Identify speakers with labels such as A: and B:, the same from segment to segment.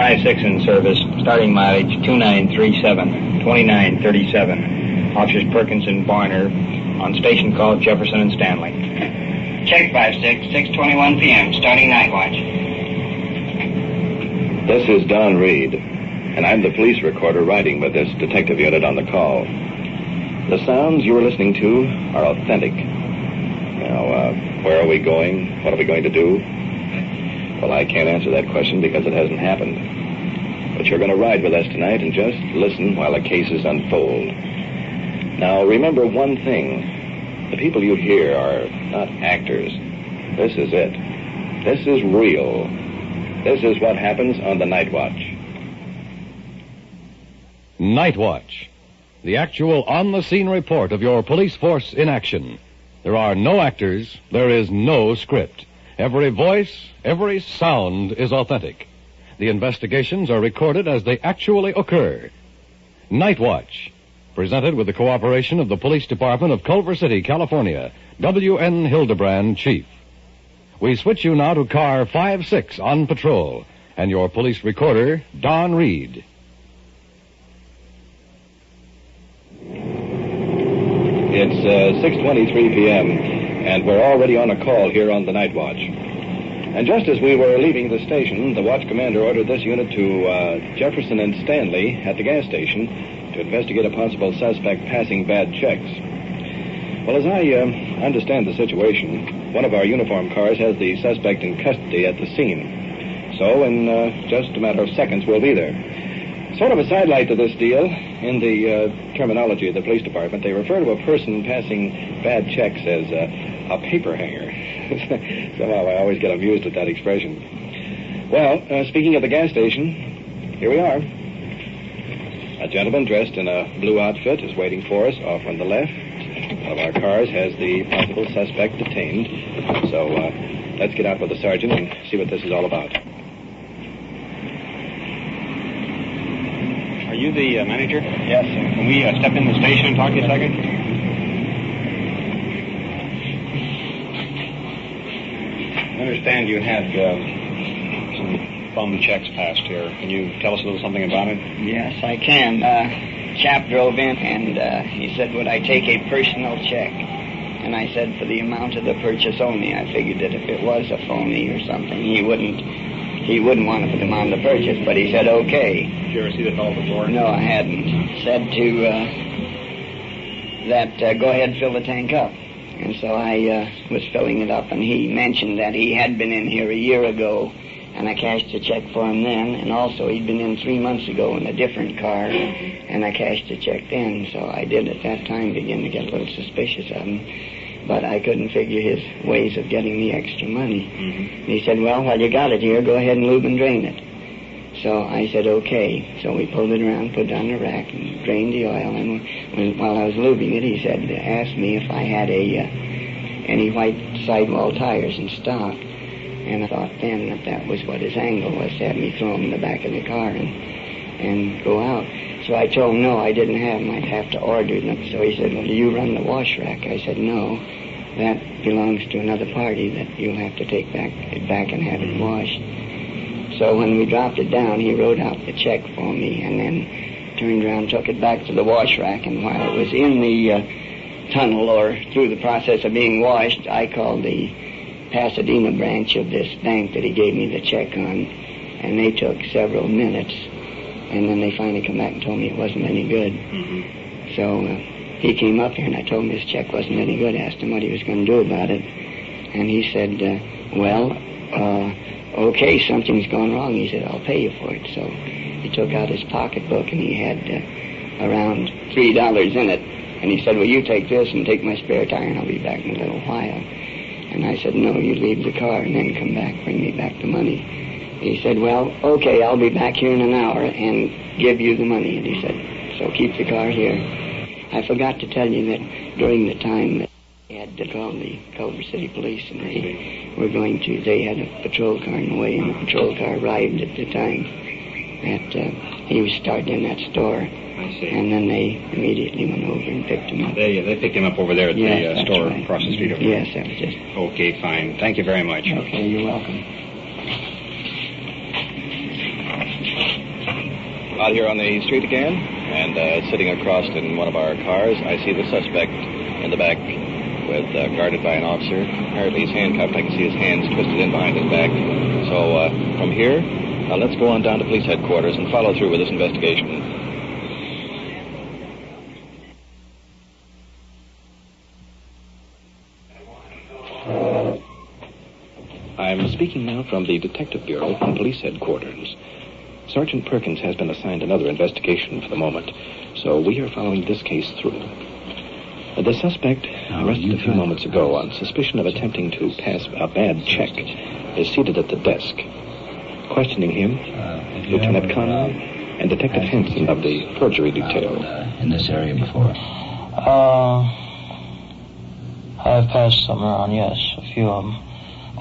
A: 5-6 in service, starting mileage 2937, 2937. Officers Perkins and Barner on station called Jefferson and Stanley.
B: Check 5-6, 6:21 p.m., starting night watch.
C: This is Don Reed, and I'm the police recorder riding with this detective unit on the call. The sounds you are listening to are authentic. Now, where are we going? What are we going to do? Well, I can't answer that question because it hasn't happened. But you're going to ride with us tonight and just listen while the cases unfold. Now, remember one thing. The people you hear are not actors. This is it. This is real. This is what happens on the Night Watch.
D: Night Watch. The actual on-the-scene report of your police force in action. There are no actors. There is no script. Every voice, every sound is authentic. The investigations are recorded as they actually occur. Night Watch, presented with the cooperation of the Police Department of Culver City, California. W.N. Hildebrand, Chief. We switch you now to car 5-6 on patrol, and your police recorder, Don Reed.
C: It's 6:23 p.m., and we're already on a call here on the Night Watch. And just as we were leaving the station, the watch commander ordered this unit to Jefferson and Stanley at the gas station to investigate a possible suspect passing bad checks. Well, as I understand the situation, one of our uniformed cars has the suspect in custody at the scene. So in just a matter of seconds, we'll be there. Sort of a sidelight to this deal, in the terminology of the police department, they refer to a person passing bad checks as a paper hanger. Somehow I always get amused at that expression. Well, speaking of the gas station, here we are. A gentleman dressed in a blue outfit is waiting for us off on the left. One of our cars has the possible suspect detained. So let's get out with the sergeant and see what this is all about.
A: Are you the manager?
B: Yes, sir.
A: Can we step in the station and talk to you a second? I understand you had some bum checks passed here. Can you tell us a little something about it?
B: Yes, I can. Chap drove in and he said, would I take a personal check? And I said, for the amount of the purchase only. I figured that if it was a phony or something, he wouldn't want to put them on the purchase, but he said, okay.
A: Did you ever see the fellow before?
B: No, I hadn't. Said to go ahead and fill the tank up. And so I was filling it up, and he mentioned that he had been in here a year ago, and I cashed a check for him then, and also he'd been in 3 months ago in a different car, and I cashed a check then. So I did at that time begin to get a little suspicious of him. But I couldn't figure his ways of getting the extra money. Mm-hmm. He said, well, while you got it here, go ahead and lube and drain it. So I said, okay. So we pulled it around, put it on the rack, and drained the oil. And while I was lubing it, he said, asked me if I had any white sidewall tires in stock. And I thought then that was what his angle was, to have me throw them in the back of the car and go out. So I told him, no, I didn't have them. I'd have to order them. So he said, well, do you run the wash rack? I said, no. That belongs to another party that you'll have to take it back and have it washed. So when we dropped it down, he wrote out the check for me and then turned around, took it back to the wash rack. And while it was in the tunnel or through the process of being washed, I called the Pasadena branch of this bank that he gave me the check on. And they took several minutes. And then they finally come back and told me it wasn't any good. Mm-hmm. So he came up here and I told him his check wasn't any good. Asked him what he was going to do about it. And he said, okay, something's gone wrong. He said, I'll pay you for it. So he took out his pocketbook and he had around $3 in it. And he said, well, you take this and take my spare tire and I'll be back in a little while. And I said, no, you leave the car and then come back, bring me back the money. He said, well, okay, I'll be back here in an hour and give you the money. And he said, so keep the car here. I forgot to tell you that during the time that he had to call the Culver City Police and they had a patrol car in the way, and the patrol car arrived at the time that he was starting in that store.
A: I see.
B: And then they immediately went over and picked him up.
A: They picked him up over there at the store
B: right.
A: Across the street over
B: there. Yes, that was it.
A: Okay, fine. Thank you very much.
B: Okay, you're welcome.
C: out here on the street again, and sitting across in one of our cars, I see the suspect in the back guarded by an officer. Apparently he's handcuffed. I can see his hands twisted in behind his back. So from here, let's go on down to police headquarters and follow through with this investigation. I'm speaking now from the Detective Bureau and Police Headquarters. Sergeant Perkins has been assigned another investigation for the moment, so we are following this case through. The suspect, arrested a few moments ago on suspicion of attempting to pass a bad check, is seated at the desk. Questioning him, Lieutenant Conroy and Detective Hanson of the forgery detail.
E: In this area before?
F: I've passed some around, yes, a few of them.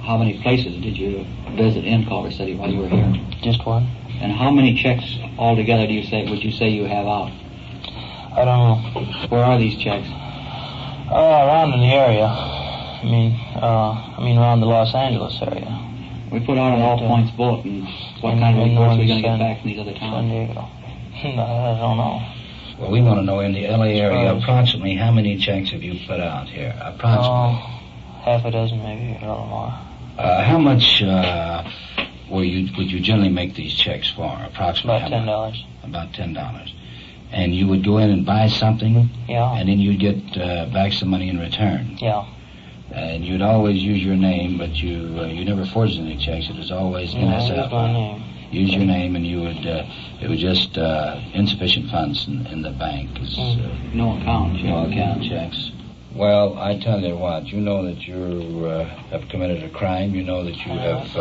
E: How many places did you visit in Culver City while you were here?
F: Just one.
E: And how many checks altogether would you say you have out?
F: I don't know.
E: Where are these checks?
F: Around in the area. I mean around the Los Angeles area.
E: We put out an all points bulletin. What kind of reports are we going to get back from these other towns?
F: San Diego. I don't know.
E: Well, we want to know in the LA area approximately how many checks have you put out here? Approximately.
F: Half a dozen, maybe, a little more.
E: How much would you generally make these checks for? Approximately
F: about $10.
E: About $10. And you would go in and buy something?
F: Yeah.
E: And then you'd get back some money in return?
F: Yeah.
E: And you'd always use your name, but you never forged any checks. It was always NSF.
F: Use my name.
E: Use your name, and you would. It was just insufficient funds in the bank. No account. No account checks. Well, I tell you what. You know that you have committed a crime. You know that you have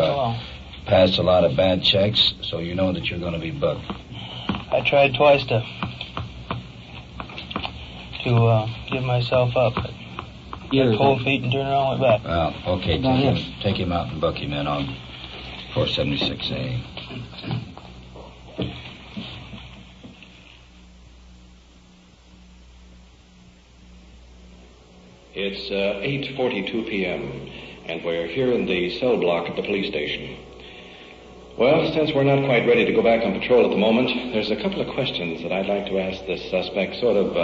E: passed a lot of bad checks. So you know that you're going to be booked.
F: I tried twice to give myself up. But cold feet and turn around and went back.
E: Well, okay, take him out and book him in on 476A.
C: It's 8:42 p.m., and we're here in the cell block at the police station. Well, since we're not quite ready to go back on patrol at the moment, there's a couple of questions that I'd like to ask this suspect, sort of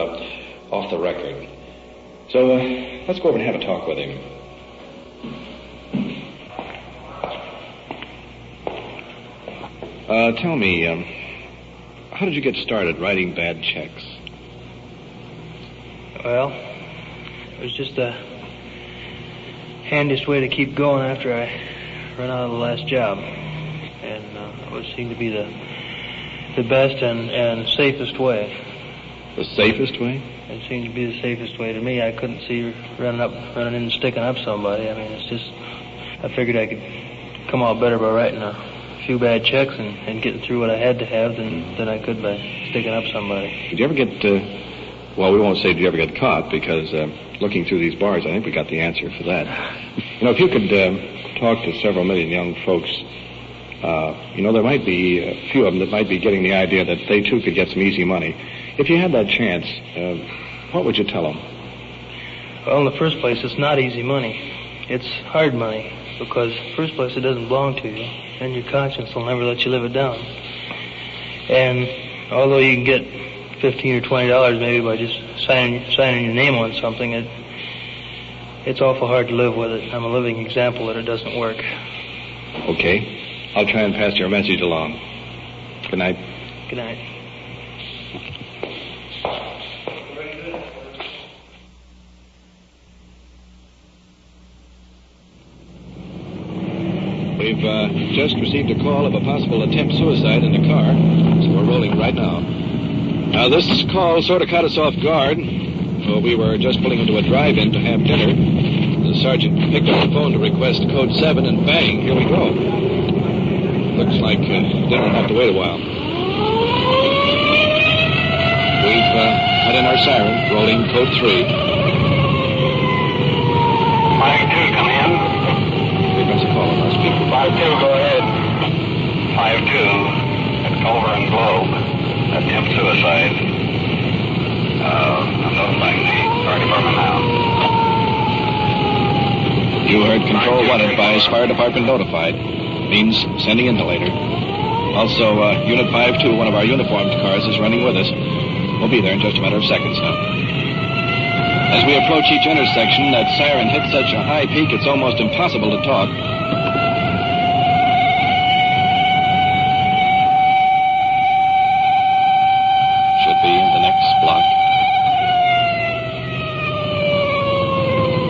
C: off the record. So let's go over and have a talk with him. Tell me, how did you get started writing bad checks?
F: Well, it was just the handiest way to keep going after I run out of the last job. And it would seem to be the best and safest way.
C: The safest way?
F: It seemed to be the safest way to me. I couldn't see running in and sticking up somebody. I mean, it's just, I figured I could come out better by writing a few bad checks and getting through what I had to have than I could by sticking up somebody.
C: Did you ever get, well, we won't say did you ever get caught, because looking through these bars, I think we got the answer for that. You know, if you could talk to several million young folks, there might be a few of them that might be getting the idea that they too could get some easy money. If you had that chance, what would you tell them?
F: Well, in the first place, it's not easy money. It's hard money, because in the first place, it doesn't belong to you, and your conscience will never let you live it down. And although you can get $15 or $20 maybe by just signing your name on something, it's awful hard to live with it. I'm a living example that it doesn't work.
C: Okay. I'll try and pass your message along. Good night.
F: Good night.
C: We've just received a call of a possible attempt suicide in the car, so we're rolling right now. Now, this call sort of caught us off guard. Well, we were just pulling into a drive-in to have dinner. The sergeant picked up the phone to request code 7, and bang, here we go. Looks like dinner will have to wait a while. We've had in our siren, rolling code 3.
A: 5-2, come in.
C: Here comes a call on our speaker.
A: 5-2, go ahead. 5-2, at Culver and Globe. Attempt suicide. I'm notifying the fire department now.
C: You heard Control 1 advise fire department notified. Means sending inhalator. Also, Unit 5-2, one of our uniformed cars, is running with us. We'll be there in just a matter of seconds now. As we approach each intersection, that siren hits such a high peak it's almost impossible to talk. Should be in the next block.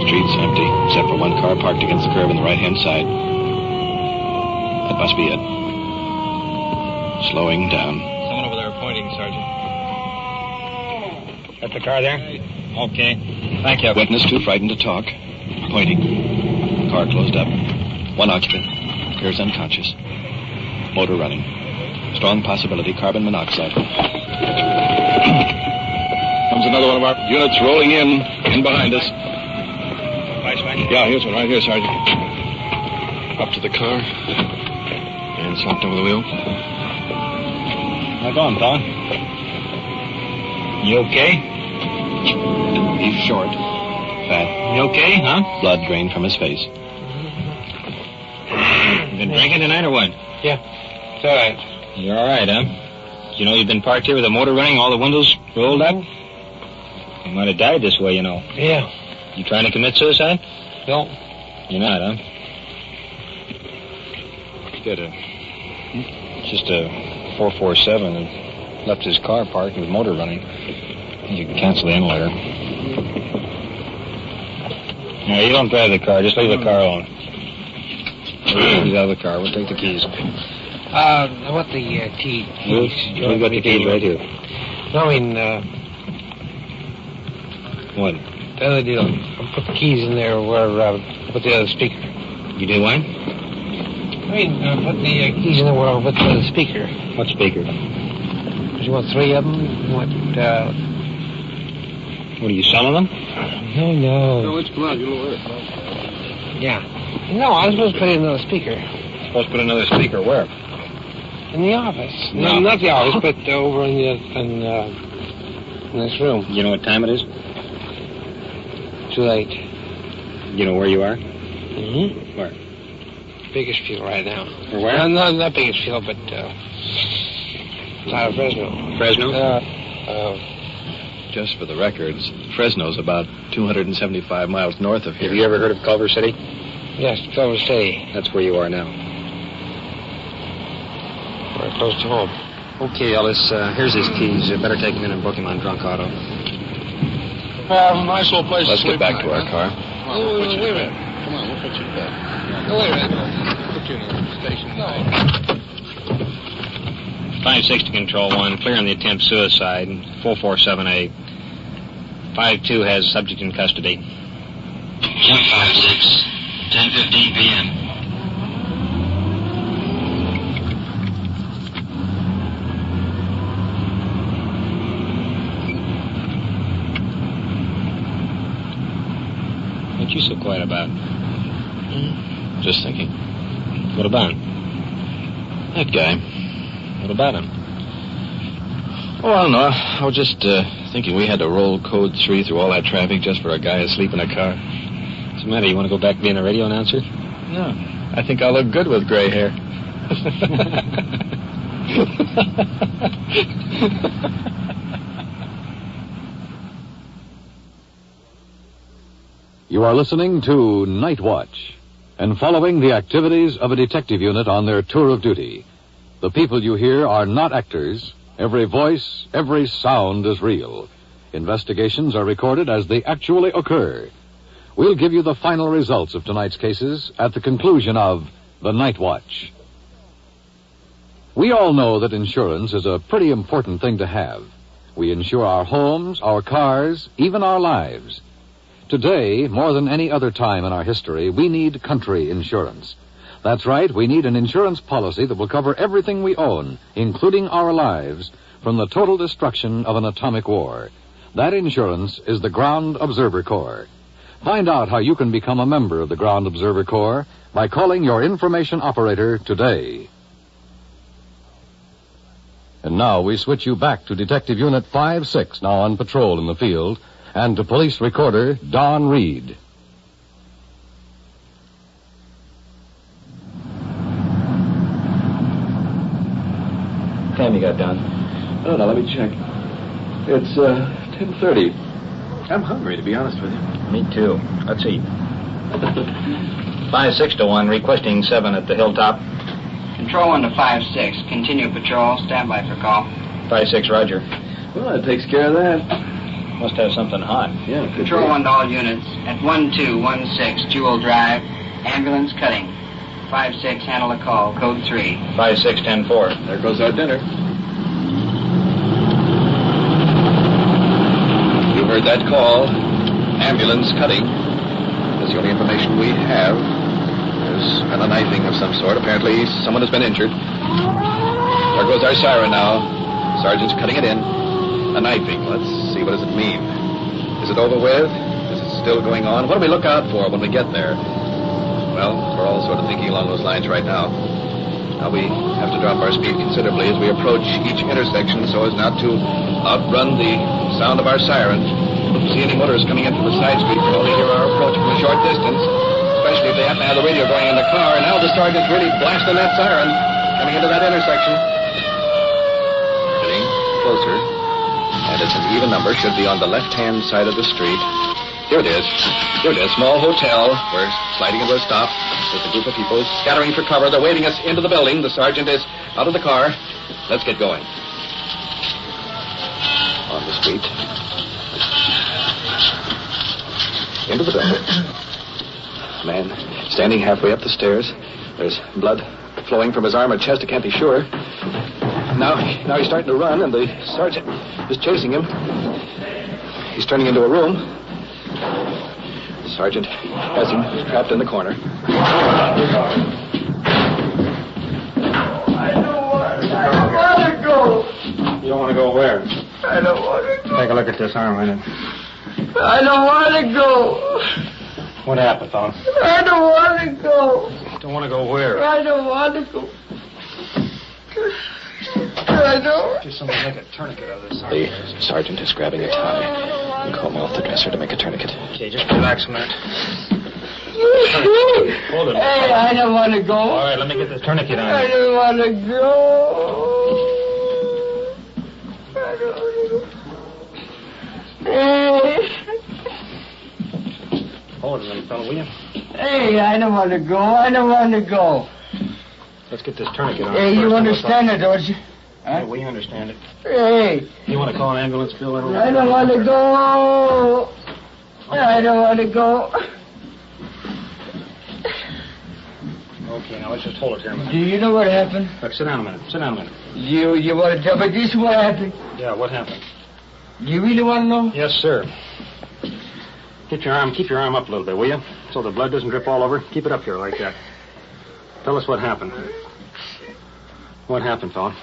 C: Street's empty, except for one car parked against the curb on the right-hand side. That must be it. Slowing down.
A: Someone over there pointing, Sergeant. That's the car there? Okay. Thank you.
C: Witness too frightened to talk. Pointing. Car closed up. One occupant. Appears unconscious. Motor running. Strong possibility carbon monoxide. Comes another one of our units rolling in behind us.
A: Flashback?
C: Yeah, here's one right here, Sergeant. Up to the car. And slumped over the wheel.
A: How's it going, fella? You okay?
C: He's short. Fat.
A: You okay, huh?
C: Blood drained from his face.
A: You been drinking tonight or what?
F: Yeah. It's all right.
A: You're all right, huh? You know you've been parked here with the motor running, all the windows rolled up? You might have died this way, you know.
F: Yeah.
A: You trying to commit suicide?
F: No.
A: You're not, huh?
C: Get it.
A: It's just a 447 and left his car parked with motor running. You can cancel the later. No, you don't drive the car. Just leave the car alone. He's out of the car. We'll take the keys.
F: I want the keys.
A: We've got the keys right here.
F: No, I mean,
A: What?
F: the other deal. I put the keys in there where I put the other speaker.
A: You did what?
F: I mean, put the keys in there where I put the other speaker.
A: What speaker?
F: You want 3 of them? You want,
A: What, are you selling them?
F: No.
C: let's come on. You'll work.
F: Yeah. No, I was supposed to put in another speaker.
A: Supposed to put another speaker where?
F: In the office.
A: No.
F: Not the office, but over in this room.
A: You know what time it is?
F: Too late.
A: You know where you are?
F: Mm-hmm.
A: Where?
F: Bakersfield right now.
A: Or where?
F: No, not Bakersfield, but out of Fresno.
A: Fresno?
C: Just for the records, Fresno's about 275 miles north of here.
A: Have you ever heard of Culver City?
F: Yes, Culver City.
A: That's where you are now.
F: We're close to home.
A: Okay, Ellis, here's his keys. You better take him in and book him on drunk auto.
F: Nice little place
C: Let's get back to our car.
F: Oh, wait a minute.
C: Come on, we'll put you to bed.
F: No, wait a minute. Put you in the station. No.
A: 560 Control 1, clearing the attempt suicide. 447A. 5-2 has subject in custody.
G: 1056, 10:15 p.m.
A: What you so quiet about?
C: Just thinking.
A: What about?
C: That guy.
A: What about him?
C: Oh, I don't know. I was just thinking we had to roll code 3 through all that traffic just for a guy asleep in a car.
A: What's the matter? You want to go back being a radio announcer?
C: No. I think I'll look good with gray hair.
D: You are listening to Night Watch and following the activities of a detective unit on their tour of duty. The people you hear are not actors. Every voice, every sound is real. Investigations are recorded as they actually occur. We'll give you the final results of tonight's cases at the conclusion of The Night Watch. We all know that insurance is a pretty important thing to have. We insure our homes, our cars, even our lives. Today, more than any other time in our history, we need country insurance. That's right, we need an insurance policy that will cover everything we own, including our lives, from the total destruction of an atomic war. That insurance is the Ground Observer Corps. Find out how you can become a member of the Ground Observer Corps by calling your information operator today. And now we switch you back to Detective Unit 5-6, now on patrol in the field, and to Police Recorder Don Reed.
A: time you got down?
C: Oh, now let me check. It's 10:30. I'm hungry, to be honest with you.
A: Me too. Let's eat. 5-6 to 1, requesting 7 at the hilltop.
B: Control 1 to 5-6. Continue patrol. Stand by for call.
A: 5-6, roger.
C: Well, that takes care of that.
A: Must have something hot.
C: Yeah, could
B: Control
C: be.
B: 1 to all units. At 1216 Jewel Drive. Ambulance cutting. 5-6, handle a call. Code 3.
A: 5-6, 10-4.
C: There goes our dinner. You heard that call. Ambulance cutting. That's the only information we have. There's been a knifing of some sort. Apparently, someone has been injured. There goes our siren now. Sergeant's cutting it in. A knifing. Let's see, what does it mean? Is it over with? Is it still going on? What do we look out for when we get there? Well, we're all sort of thinking along those lines right now. Now we have to drop our speed considerably as we approach each intersection so as not to outrun the sound of our siren. If we see any motorists coming in from the side street, we can only hear our approach from a short distance, especially if they happen to have the radio going in the car. And now the sergeant's really blasting that siren coming into that intersection. Getting closer. And it's an even number. Should be on the left-hand side of the street. Here it is. Here it is. Small hotel. We're sliding into a stop. There's a group of people scattering for cover. They're waving us into the building. The sergeant is out of the car. Let's get going. On the street. Into the building. Man standing halfway up the stairs. There's blood flowing from his arm or chest. I can't be sure. Now he's starting to run, and the sergeant is chasing him. He's turning into a room. The sergeant has him trapped in the corner.
H: I don't want to go.
A: You don't want to go where?
H: I don't want to go.
A: Take a look at this arm, innit?
H: I don't want to go.
A: What happened, fella?
H: I don't want to go.
A: Don't want to go where?
H: I don't want to go. I don't.
A: Just somebody make a tourniquet of this.
C: The sergeant is grabbing a tie and calling off the dresser to make a tourniquet.
A: Okay, just relax a minute. Hold it.
H: Hey, I don't want to go.
A: All right, let me get this tourniquet on.
H: I don't want to go. I don't want to go. Hey.
A: Hold it, little fellow, will you?
H: Hey, I don't want to go. I don't want to go.
A: Let's get this tourniquet on.
H: Hey, you understand it, don't you?
A: Hey, we understand it.
H: Hey,
A: You want to call an ambulance, Bill?
H: I don't want to go. I don't want to go.
A: Okay, now let's just hold it here a minute.
H: Do you know what happened?
A: Look, sit down a minute. Sit down a minute.
H: You want to tell me this what happened?
A: Yeah, what happened?
H: You really want to know?
A: Yes, sir. Keep your arm up a little bit, will you? So the blood doesn't drip all over. Keep it up here like that. Tell us what happened. What happened, fella?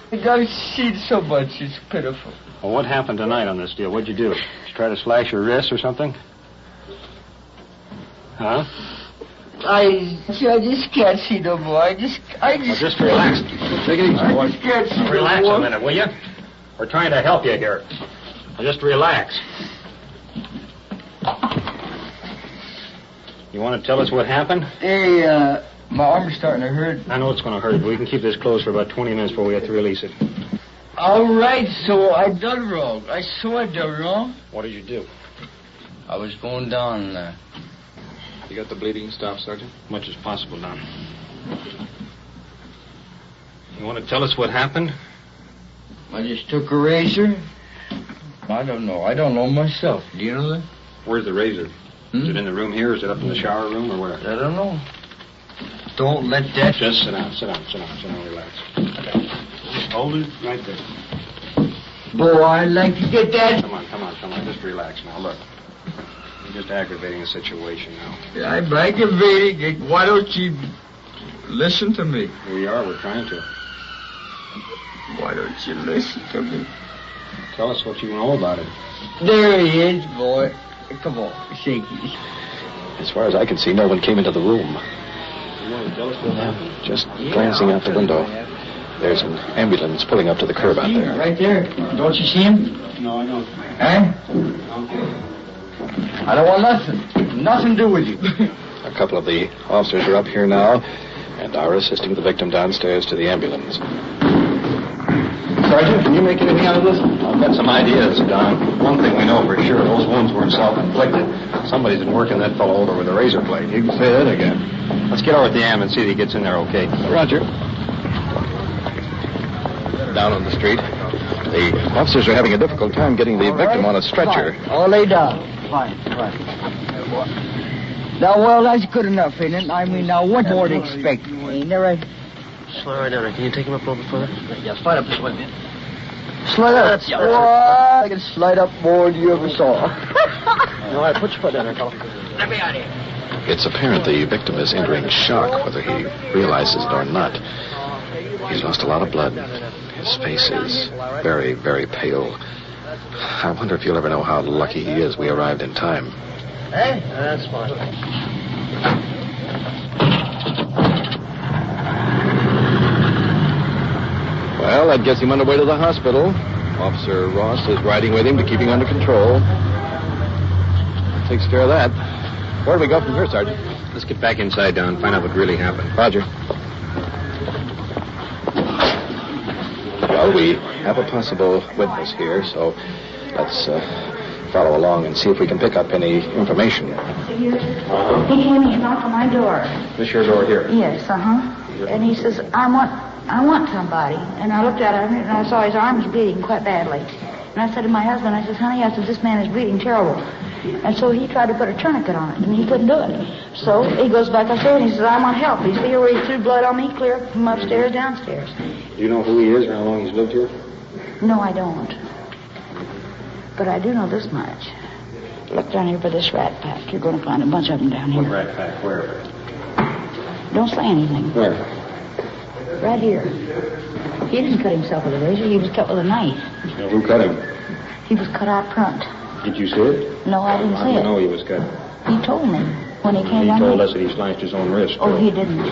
H: I don't see it so much. It's pitiful.
A: Well, what happened tonight on this deal? What'd you do? Did you try to slash your wrist or something? Huh?
H: I just can't see no more. I just
A: Well, just relax. Take it easy,
H: I
A: boy.
H: just can't see
A: Relax
H: no
A: a
H: more.
A: minute, will you? We're trying to help you here. Now, just relax. You want to tell us what happened?
H: Hey, my arm's starting to hurt.
A: I know it's going to hurt, but we can keep this closed for about 20 minutes before we have to release it.
H: All right, so I done wrong. I saw I done wrong.
A: What did you do?
H: I was going down there.
C: You got the bleeding stopped, Sergeant?
A: Much as possible, Don. You want to tell us what happened?
H: I just took a razor. I don't know. I don't know myself. Do you know that?
A: Where's the razor? Is it in the room here? Is it up in the shower room or where?
H: I don't know. Don't let that...
A: Just sit down, relax. Okay. Just hold it right there.
H: Boy, I'd like to get that...
A: Come on. Just relax now. Look. You're just aggravating the situation now.
H: I'm aggravating it. Why don't you listen to me?
A: We're trying to.
H: Why don't you listen to me?
A: Tell us what you know about it.
H: There he is, boy. Come on, Shaky.
C: As far as I can see, no one came into the room.
A: You want to tell us what happened?
C: Just glancing out the window. There's an ambulance pulling up to the curb out there.
H: Right there. Don't you see him?
A: No, I don't.
H: Huh? I don't want nothing to do with you.
C: A couple of the officers are up here now. and are assisting the victim downstairs to the ambulance. Sergeant, can you make anything out of this?
A: I've got some ideas, Don. One thing we know for sure, those wounds weren't self-inflicted. Somebody's been working that fellow over with a razor blade.
C: You can say that again.
A: Let's get over at the am and see if he gets in there okay.
C: Roger. Down on the street. The officers are having a difficult time getting the victim on a stretcher.
H: Fine. All lay down. Fine. Now, well, that's good enough, ain't it? I mean, now, what more to expect? Ain't there a...
F: Slide right down there. Can you take him up a little bit further?
H: Yeah, slide up this way, man. Slide up. That's I can slide up more than you ever saw.
F: All right, put your foot down there, fellow.
H: Let me out of here.
C: It's apparent the victim is entering shock, whether he realizes it or not. He's lost a lot of blood. His face is very, very pale. I wonder if you'll ever know how lucky he is we arrived in time.
F: Hey, that's fine.
C: Well, that gets him underway to the hospital. Officer Ross is riding with him to keep him under control. That takes care of that. Where do we go from here, Sergeant?
A: Let's get back inside, Don, find out what really happened.
C: Roger. Well, we have a possible witness here, so let's follow along and see if we can pick up any information.
I: He came and he knocked on my door.
A: This your door here?
I: Yes, And he says, I want somebody. And I looked at him and I saw his arm was bleeding quite badly. And I said to my husband, I said, honey, this man is bleeding terrible. And so he tried to put a tourniquet on it, and he couldn't do it. So he goes back upstairs and he says, I want help. He's here where he threw blood on me, clear from upstairs, downstairs.
A: Do you know who he is or how long he's lived here?
I: No, I don't. But I do know this much. Look down here by this rat pack. You're going to find a bunch of them down here.
A: What rat pack? Where?
I: Don't say anything.
A: Where?
I: Right here. He didn't cut himself with a razor. He was cut with a knife.
A: Now, who cut him?
I: He was cut out front.
A: Did you see it?
I: No, I didn't see it.
A: No, he was cut.
I: He told me when he came
A: He
I: down
A: told
I: here.
A: us that he sliced his own wrist.
I: Oh, he didn't.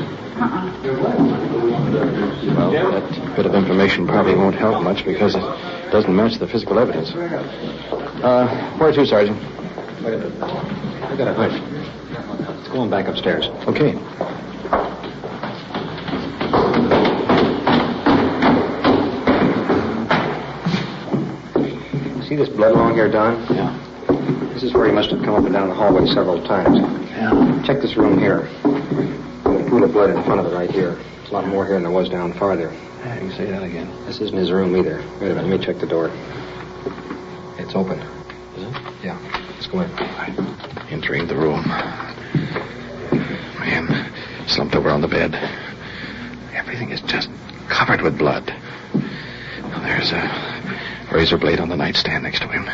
C: Well, that bit of information probably won't help much because it doesn't match the physical evidence. Where to, Sergeant?
A: I got a hunch. Let's go on back upstairs.
C: Okay.
A: See this blood along here, Don?
C: Yeah.
A: This is where he must have come up and down the hallway several times.
C: Yeah.
A: Check this room here. There's a pool of blood in front of it right here. There's a lot more here than there was down farther.
C: You can say that again.
A: This isn't his room either. Wait a minute, let me check the door. It's open.
C: Is it?
A: Yeah. Let's go in.
C: Entering the room. Man, slumped over on the bed. Everything is just covered with blood. There's a razor blade on the nightstand next to him.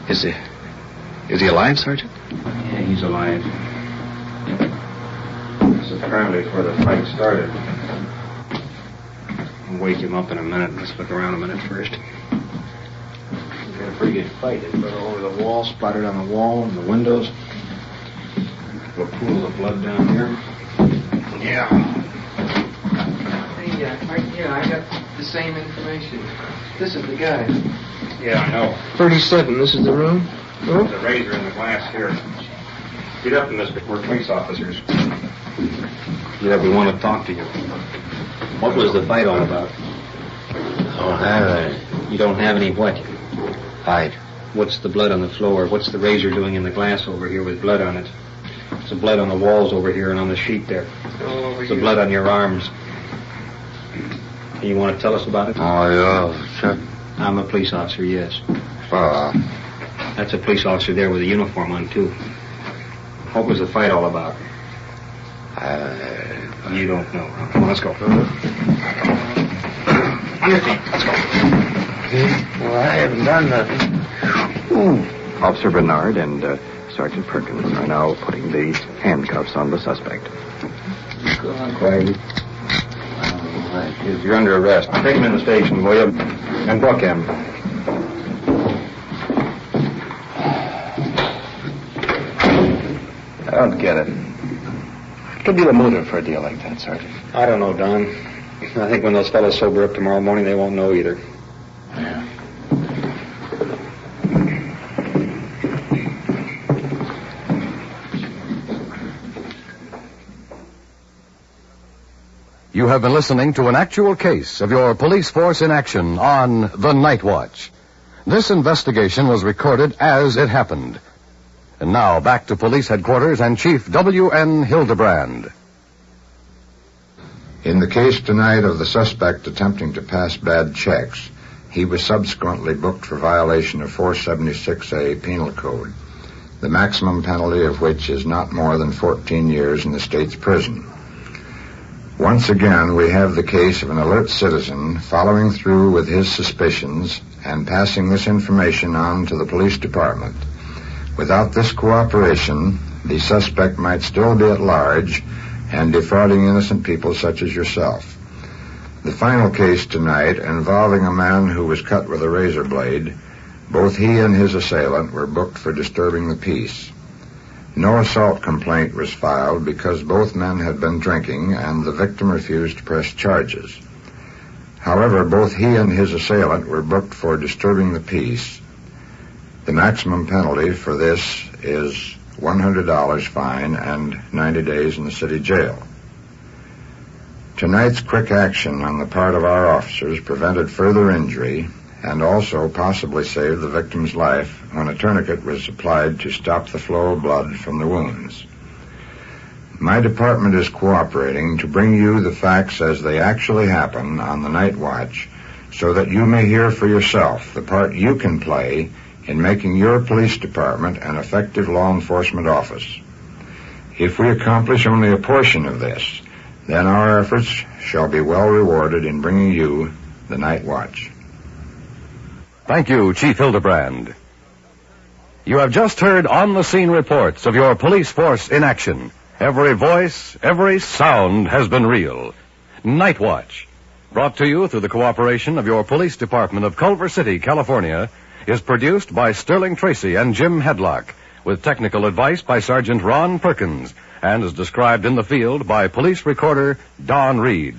C: Is he alive, Sergeant?
A: Yeah, he's alive. This is apparently where the fight started. I'll wake him up in a minute. Let's look around a minute first. We had a pretty good fight. They put all over the wall, splattered on the wall and the windows. A pool of blood down here.
C: Yeah.
J: Hey, right here, I got the same information. This is the guy.
A: Yeah, I know.
J: 37, this is the room?
A: There's a razor in the glass here. Get up, mister. We're police officers. Yeah, we want to talk to you. What was the fight all about?
E: Don't have any.
A: You don't have any what?
E: Fight.
A: What's the blood on the floor? What's the razor doing in the glass over here with blood on it? There's the blood on the walls over here and on the sheet there. There's the blood on your arms. You want to tell us about it?
E: Oh, yeah, sure.
A: I'm a police officer, yes.
E: Well,
A: That's a police officer there with a uniform on, too. What was the fight all about? You don't know. Come on, let's go. On your feet. Let's go.
J: Well, I haven't done nothing.
C: Officer Bernard and Sergeant Perkins are now putting the handcuffs on the suspect.
J: Go on, quiet.
A: You're under arrest. Take him in the station, will you? And book him.
C: I don't get it. What could be the motive for a deal like that, Sergeant?
A: I don't know, Don. I think when those fellows sober up tomorrow morning, they won't know either.
C: Yeah.
D: You have been listening to an actual case of your police force in action on The Night Watch. This investigation was recorded as it happened. And now, back to police headquarters and Chief W.N. Hildebrand.
K: In the case tonight of the suspect attempting to pass bad checks, he was subsequently booked for violation of 476A Penal Code, the maximum penalty of which is not more than 14 years in the state's prison. Once again, we have the case of an alert citizen following through with his suspicions and passing this information on to the police department. Without this cooperation, the suspect might still be at large and defrauding innocent people such as yourself. The final case tonight, involving a man who was cut with a razor blade, both he and his assailant were booked for disturbing the peace. No assault complaint was filed because both men had been drinking and the victim refused to press charges. However, both he and his assailant were booked for disturbing the peace. The maximum penalty for this is $100 fine and 90 days in the city jail. Tonight's quick action on the part of our officers prevented further injury and also possibly saved the victim's life when a tourniquet was applied to stop the flow of blood from the wounds. My department is cooperating to bring you the facts as they actually happen on the Night Watch so that you may hear for yourself the part you can play in making your police department an effective law enforcement office. If we accomplish only a portion of this, then our efforts shall be well rewarded in bringing you the Night Watch.
D: Thank you, Chief Hildebrand. You have just heard on-the-scene reports of your police force in action. Every voice, every sound has been real. Night Watch, brought to you through the cooperation of your police department of Culver City, California, is produced by Sterling Tracy and Jim Hedlock, with technical advice by Sergeant Ron Perkins, and is described in the field by police recorder Don Reed.